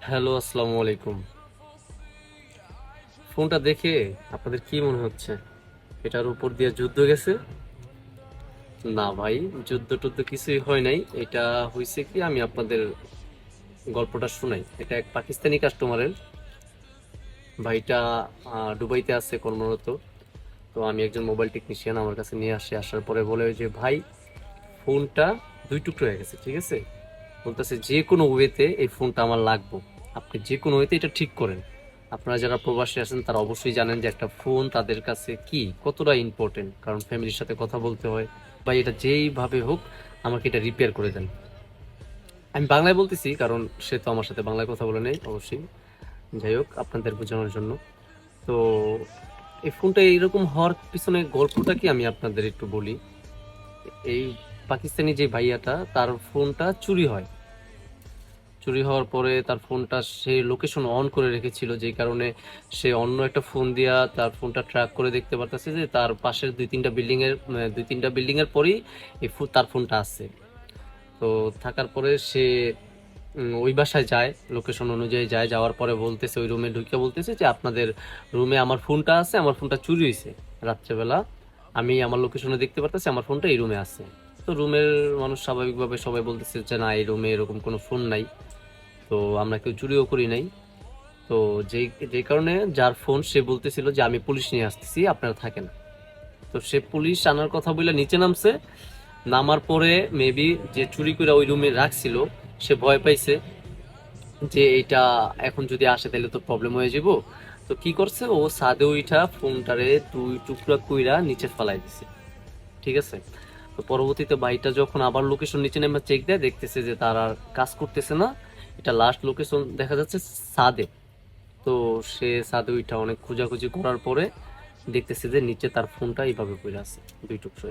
Hello, আসসালামু আলাইকুম। ফোনটা দেখে আপনাদের কি মনে হচ্ছে? এটার উপর দিয়ে যুদ্ধ গেছে? না ভাই, যুদ্ধ টুদ্ধ কিছুই হয় নাই। এটা হয়েছে কি, আমি আপনাদের গল্পটা শুনাই। এটা এক পাকিস্তানি কাস্টমারের। ভাইটা দুবাইতে আছে কর্মরত। তো আমি একজন মোবাইল টেকনিশিয়ান, আমার কাছে নিয়ে আসে। আসার পরে বলে যে ভাই, ফোনটা দুই টুকরো হয়ে গেছে, ঠিক আছে? বলতেছে যে কোনো ওয়েতে এই ফোনটা আমার লাগবে, আপনি যে কোনো ওয়েতে এটা ঠিক করেন। আপনারা যারা প্রবাসী আছেন তারা অবশ্যই জানেন যে একটা ফোন তাদের কাছে কি কতটা ইম্পর্টেন্ট, কারণ ফ্যামিলির সাথে কথা বলতে হয়। বা এটা যেইভাবে হোক আমাকে এটা রিপেয়ার করে দেন। আমি বাংলায় বলতেছি কারণ সে তো আমার সাথে বাংলায় কথা বলে নেই অবশ্যই। যাই হোক, আপনাদের বোঝানোর জন্য। তো এই ফোনটা এইরকম হওয়ার পিছনে গল্পটা কি আমি আপনাদের একটু বলি। এই পাকিস্তানি যে ভাইয়াটা, তার ফোনটা চুরি হয়। চুরি হওয়ার পরে তার ফোনটা সে লোকেশন অন করে রেখেছিল, যেই কারণে সে অন্য একটা ফোন দিয়া তার ফোনটা ট্র্যাক করে দেখতে পারতেছে যে তার পাশের দুই তিনটা বিল্ডিং এর পরেই তার ফোনটা আছে। তো থাকার পরে সে ওই বাসায় যায়, লোকেশন অনুযায়ী যায়। যাওয়ার পরে বলতেছে, ওই রুমে ঢুকে বলতেছে যে আপনাদের রুমে আমার ফোনটা আছে, আমার ফোনটা চুরি হয়েছে রাত্রেবেলা। আমি আমার লোকেশনে দেখতে পারতেছি আমার ফোনটা এই রুমে আছে। তো রুমের মানুষ স্বাভাবিকভাবে সবাই বলতেছে যে না, এই রুমে এরকম কোনো ফোন নাই। তো আমরা কেউ চুরিও করি নাই। তো যেই যেই কারণে যার ফোন, সে বলতেছিল যে আমি পুলিশ নিয়ে আসতেছি, আপনারা থাকেন। তো সে পুলিশ আনার কথা বলে নিচে নামছে। নামার পরে মেবি যে চুরি করে ওই রুমে রাখছিল, সে ভয় পাইছে যে এটা এখন যদি আসে তাহলে তো প্রবলেম হয়ে যাব। তো কি করছে, ও ছাদে উঠা ফোনটারে দুই টুকরা কইরা নিচে ফালাই দিছে, ঠিক আছে? তো পরবর্তীতে ভাইটা যখন আবার লোকেশন নিচে নেমে চেক দেয়, দেখতেছে যে তার আর কাজ করতেছে না। এটা লাস্ট লোকেশন দেখা যাচ্ছে ছাদে। তো সে ছাদে উঠা অনেক খোঁজাখুঁজি করার পরে দেখতেছে যে নিচে তার ফোনটা এইভাবে পড়ে আছে, দুই টুকরো।